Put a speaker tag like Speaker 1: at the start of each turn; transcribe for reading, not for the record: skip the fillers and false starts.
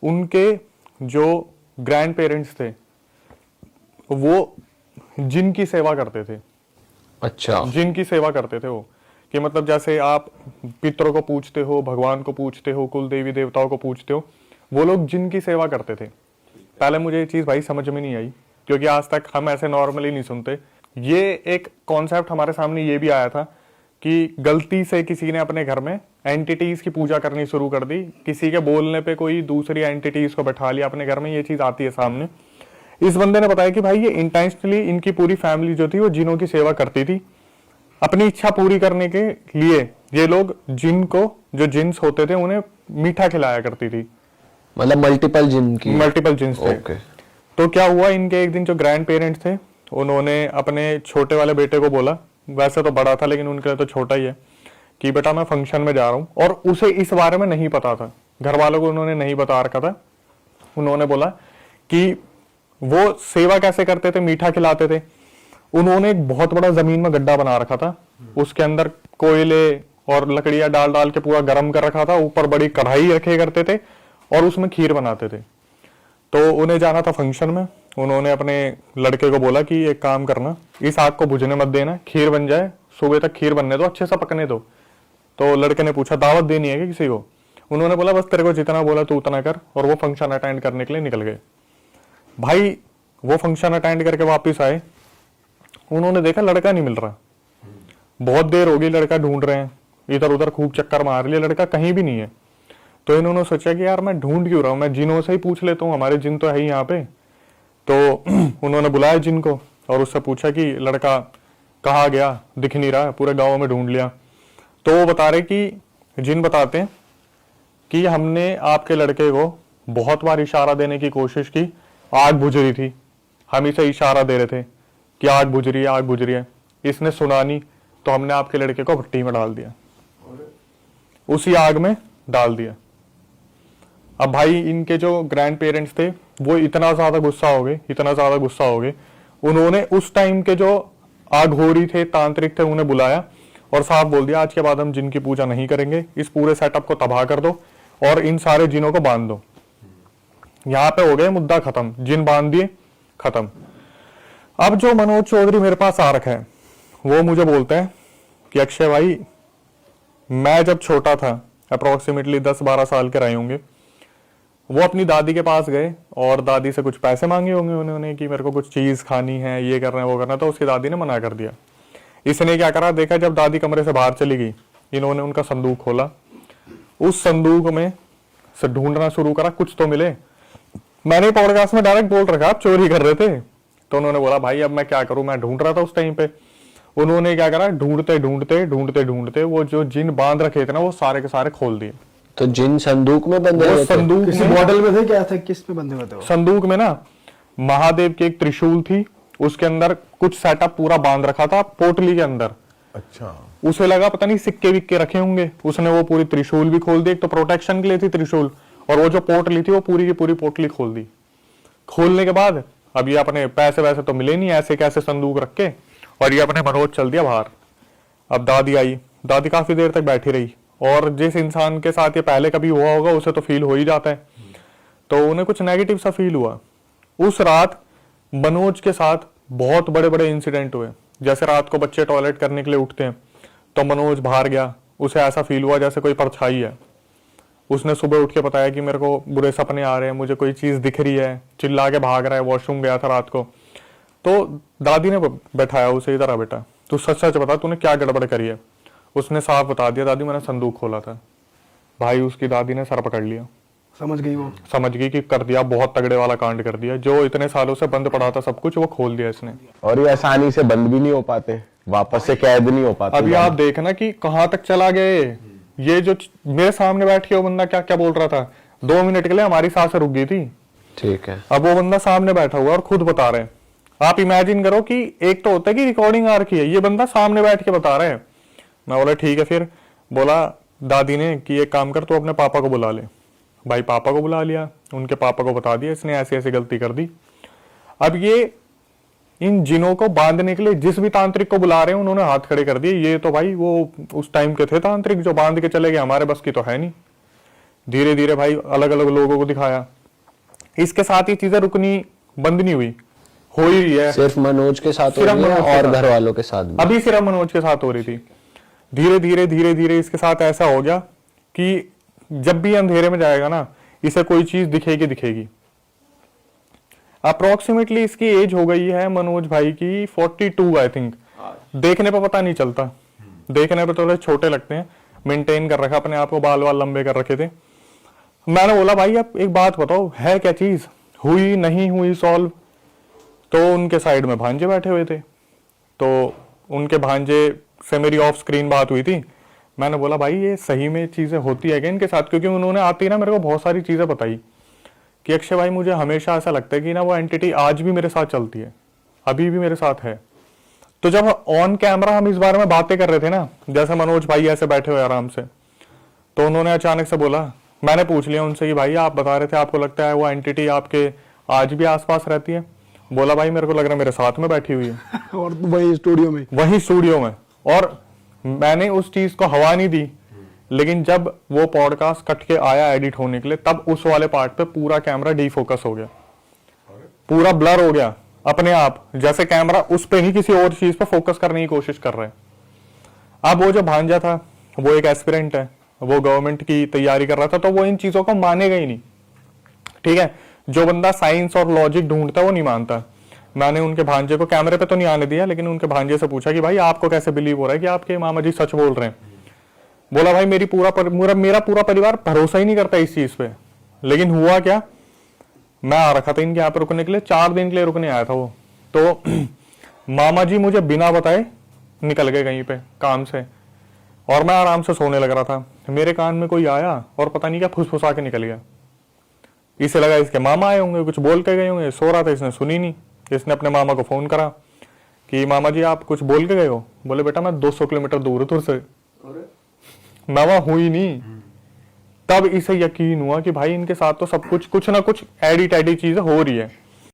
Speaker 1: उनके जो grand parents थे वो जिन की सेवा करते थे।
Speaker 2: अच्छा,
Speaker 1: जिन की सेवा करते थे वो, कि मतलब जैसे आप पितरों को पूछते हो, भगवान को पूछते हो, कुल देवी देवताओं को पूछते हो, वो लोग जिन की सेवा करते थे। पहले मुझे ये चीज भाई समझ में नहीं आई, क्योंकि आज तक हम ऐसे नॉर्मली नहीं सुनते। ये एक कॉन्सेप्ट हमारे सामने ये भी आया था कि गलती से किसी ने अपने घर में एंटिटीज की पूजा करनी शुरू कर दी, किसी के बोलने पे कोई दूसरी एंटिटीज को बैठा लिया अपने घर में, ये चीज आती है सामने। इस बंदे ने बताया कि भाई ये इंटेंशनली इनकी पूरी फैमिली जो थी वो जिनों की सेवा करती थी। अपनी इच्छा पूरी करने के लिए ये लोग जिन को, जो जिन्स होते थे, उन्हें मीठा खिलाया करती थी।
Speaker 2: मतलब मल्टीपल
Speaker 1: जिन्स थे।
Speaker 2: ओके।
Speaker 1: तो क्या हुआ, इनके एक दिन जो ग्रैंड पेरेंट्स थे उन्होंने अपने छोटे वाले बेटे को बोला, वैसे तो बड़ा था लेकिन उनके लिए तो छोटा ही है, कि बेटा मैं फंक्शन में जा रहा हूँ। और उसे इस बारे में नहीं पता था, घर वालों को उन्होंने नहीं बता रखा था। उन्होंने बोला कि वो सेवा कैसे करते थे, मीठा खिलाते थे। उन्होंने एक बहुत बड़ा जमीन में गड्ढा बना रखा था, उसके अंदर कोयले और लकड़ियां डाल डाल के पूरा गर्म कर रखा था, ऊपर बड़ी कढ़ाई रखे करते थे और उसमें खीर बनाते थे। तो उन्हें जाना था फंक्शन में। उन्होंने अपने लड़के को बोला कि एक काम करना, इस आग को बुझने मत देना, खीर बन जाए, सुबह तक खीर बनने दो, अच्छे से पकने दो। तो लड़के ने पूछा दावत देनी है क्या किसी को? उन्होंने बोला बस तेरे को जितना बोला तू उतना कर, और वो फंक्शन अटेंड करने के लिए निकल गए। भाई वो फंक्शन अटेंड करके वापिस आए, उन्होंने देखा लड़का नहीं मिल रहा। बहुत देर हो गई, लड़का ढूंढ रहे हैं, इधर उधर खूब चक्कर मार लिए, लड़का कहीं भी नहीं है। तो इन्होंने सोचा कि यार मैं ढूंढ क्यों रहा हूं, मैं जिनों से ही पूछ लेता हूँ, हमारे जिन तो है ही यहाँ पे। तो उन्होंने बुलाया जिन को और उससे पूछा कि लड़का कहाँ गया, दिख नहीं रहा, पूरे गांव में ढूंढ लिया। तो वो बता रहे कि जिन बताते हैं कि हमने आपके लड़के को बहुत बार इशारा देने की कोशिश की, आग बुझ रही थी, हम इसे इशारा दे रहे थे कि आग बुझ रही है, आग बुझ रही है। इसने सुना नहीं, तो हमने आपके लड़के को भट्टी में डाल दिया, उसी आग में डाल दिया। अब भाई इनके जो ग्रैंड पेरेंट्स थे वो इतना ज्यादा गुस्सा हो गए, इतना ज्यादा गुस्सा हो गए, उन्होंने उस टाइम के जो आघोरी थे, तांत्रिक थे, उन्हें बुलाया और साफ बोल दिया आज के बाद हम जिन की पूजा नहीं करेंगे, इस पूरे सेटअप को तबाह कर दो और इन सारे जिनों को बांध दो। यहां पे हो गए मुद्दा खत्म, जिन बांध दिए, खत्म। अब जो मनोज चौधरी मेरे पास आ रखा है वो मुझे बोलते हैं कि अक्षय भाई मैं जब छोटा था, अप्रोक्सीमेटली 10-12 साल के रहे होंगे, वो अपनी दादी के पास गए और दादी से कुछ पैसे मांगे होंगे उन्होंने कि मेरे को कुछ चीज खानी है, ये करना है, वो करना है। तो उसकी दादी ने मना कर दिया। इसने क्या करा, देखा जब दादी कमरे से बाहर चली गई, इन्होंने उनका संदूक खोला, उस संदूक में से ढूंढना शुरू करा, कुछ तो मिले। मैंने पॉडकास्ट में डायरेक्ट बोल रखा आप चोरी कर रहे थे। तो उन्होंने बोला भाई अब मैं क्या करूं, मैं ढूंढ रहा था उस टाइम पे। उन्होंने क्या करा, ढूंढते ढूंढते ढूंढते ढूंढते वो जो जिन बांध रखे थे ना वो सारे के सारे खोल दिए।
Speaker 2: तो जिन संदूक में बंधे हुए थे?
Speaker 1: संदूक
Speaker 3: किसी मॉडल में थे, क्या थे, किस पे बंधे हुए थे?
Speaker 1: संदूक में ना महादेव की एक त्रिशूल थी, उसके अंदर कुछ सेटअप पूरा बांध रखा था पोटली के अंदर।
Speaker 3: अच्छा।
Speaker 1: उसे लगा पता नहीं सिक्के विक्के रखे होंगे, उसने वो पूरी त्रिशूल भी खोल दी। एक तो प्रोटेक्शन के लिए थी त्रिशूल, और वो जो पोटली थी वो पूरी की पूरी पोटली खोल दी। खोलने के बाद अब ये अपने पैसे वैसे तो मिले नहीं, ऐसे कैसे संदूक रख के, और ये अपने मनोज चल दिया बाहर। अब दादी आई, दादी काफी देर तक बैठी रही, और जिस इंसान के साथ ये पहले कभी हुआ होगा उसे तो फील हो ही जाता है। तो उन्हें कुछ नेगेटिव सा फील हुआ। उस रात मनोज के साथ बहुत बड़े बड़े इंसिडेंट हुए। जैसे रात को बच्चे टॉयलेट करने के लिए उठते हैं तो मनोज बाहर गया, उसे ऐसा फील हुआ जैसे कोई परछाई है। उसने सुबह उठ के बताया कि मेरे को बुरे सपने आ रहे हैं, मुझे कोई चीज दिख रही है, चिल्ला के भाग रहा है, वॉशरूम गया था रात को। तो दादी ने बैठाया उसे, इधर आ बेटा, तू सच सच बता तूने क्या गड़बड़ करी है। उसने साफ बता दिया, दादी मैंने संदूक खोला था। भाई उसकी दादी ने सर पकड़ लिया,
Speaker 3: समझ गई, वो
Speaker 1: समझ गई कि कर दिया, बहुत तगड़े वाला कांड कर दिया। जो इतने सालों से बंद पड़ा था सब कुछ, वो खोल दिया इसने।
Speaker 4: और ये आसानी से बंद भी नहीं हो पाते, वापस से कैद नहीं हो पाते।
Speaker 1: अभी आप देखना कि कहां तक चला गए। ये जो मेरे सामने बैठ के वो बंदा क्या क्या बोल रहा था, 2 मिनट के लिए हमारी सांसें रुक गई थी।
Speaker 2: ठीक है।
Speaker 1: अब वो बंदा सामने बैठा हुआ और खुद बता रहे हैं। आप इमेजिन करो कि एक तो होता है कि रिकॉर्डिंग आ रखी है, ये बंदा सामने बैठ के बता रहे हैं। मैं बोला ठीक है। फिर बोला दादी ने कि एक काम कर, तो अपने पापा को बुला ले। भाई पापा को बुला लिया, उनके पापा को बता दिया इसने ऐसी ऐसी गलती कर दी। अब ये इन जिनों को बांधने के लिए जिस भी तांत्रिक को बुला रहे हैं उन्होंने हाथ खड़े कर दिए। ये तो भाई वो उस टाइम के थे तांत्रिक जो बांध के चले गए, हमारे बस की तो है नहीं। धीरे धीरे भाई अलग अलग लोगों को दिखाया। इसके साथ ये चीजें रुकनी बंद नहीं हुई, हो ही रही है।
Speaker 2: सिर्फ मनोज के साथ हो
Speaker 1: सिर्फ
Speaker 2: रही है
Speaker 1: मनोज के
Speaker 2: और
Speaker 1: साथ।
Speaker 2: घर वालों के साथ भी?
Speaker 1: अभी सिर्फ मनोज के साथ हो रही थी। धीरे धीरे धीरे धीरे इसके साथ ऐसा हो गया कि जब भी अंधेरे में जाएगा ना, इसे कोई चीज दिखेगी दिखेगी। अप्रोक्सीमेटली इसकी एज हो गई है मनोज भाई की 42 आई थिंक। देखने पे पता नहीं चलता, देखने पे थोड़े छोटे लगते हैं, मेंटेन कर रखा अपने आप को, बाल वाल लंबे कर रखे थे। मैंने बोला भाई अब एक बात बताओ, है क्या चीज, हुई नहीं हुई सॉल्व? तो उनके साइड में भांजे बैठे हुए थे, तो उनके भांजे से मेरी ऑफ स्क्रीन बात हुई थी। मैंने बोला भाई ये सही में चीजें होती है क्या इनके साथ? क्योंकि उन्होंने आती ना मेरे को बहुत सारी चीजें बताई कि अक्षय भाई मुझे हमेशा ऐसा लगता है कि ना वो एंटिटी आज भी मेरे साथ चलती है, अभी भी मेरे साथ है। तो जब ऑन कैमरा हम इस बारे में बातें कर रहे थे ना, जैसे मनोज भाई ऐसे बैठे हुए आराम से, तो उन्होंने अचानक से बोला, मैंने पूछ लिया उनसे कि भाई आप बता रहे थे आपको लगता है वो एंटिटी आपके आज भी आसपास रहती है? बोला भाई मेरे को लग रहा है मेरे साथ में बैठी हुई है।
Speaker 3: और वही स्टूडियो में?
Speaker 1: वही स्टूडियो में। और मैंने उस चीज को हवा नहीं दी, लेकिन जब वो पॉडकास्ट कट के आया एडिट होने के लिए, तब उस वाले पार्ट पे पूरा कैमरा डीफोकस हो गया, पूरा ब्लर हो गया अपने आप, जैसे कैमरा उस पे ही किसी और चीज पे फोकस करने की कोशिश कर रहे हैं। अब वो जो भांजा था वो एक एस्पिरेंट है, वो गवर्नमेंट की तैयारी कर रहा था, तो वो इन चीजों को मानेगा ही नहीं। ठीक है, जो बंदा साइंस और लॉजिक ढूंढता है वो नहीं मानता। मैंने उनके भांजे को कैमरे पे तो नहीं आने दिया, लेकिन उनके भांजे से पूछा कि भाई आपको कैसे बिलीव हो रहा है कि आपके मामा जी सच बोल रहे हैं? बोला भाई मेरा पूरा परिवार भरोसा ही नहीं करता इस चीज पे। लेकिन हुआ क्या, मैं आ रखा था इनके यहाँ पे रुकने के लिए, 4 दिन के लिए रुकने आया था वो, तो मामा जी मुझे बिना बताए निकल गए कहीं पे काम से, और मैं आराम से सोने लग रहा था। मेरे कान में कोई आया और पता नहीं क्या फुसफुसा के निकल गया। इसे लगा इसके मामा आए होंगे, कुछ बोल के गए होंगे, सो रहा था, इसने सुनी नहीं। इसने अपने मामा को फोन करा कि मामा जी आप कुछ बोल के गए हो? बोले बेटा मैं 200 किलोमीटर दूर हूं तुझसे, मैं वहां हुई नहीं। तब इसे यकीन हुआ कि भाई इनके साथ तो सब कुछ ना कुछ एडी टैडी चीजें हो रही है।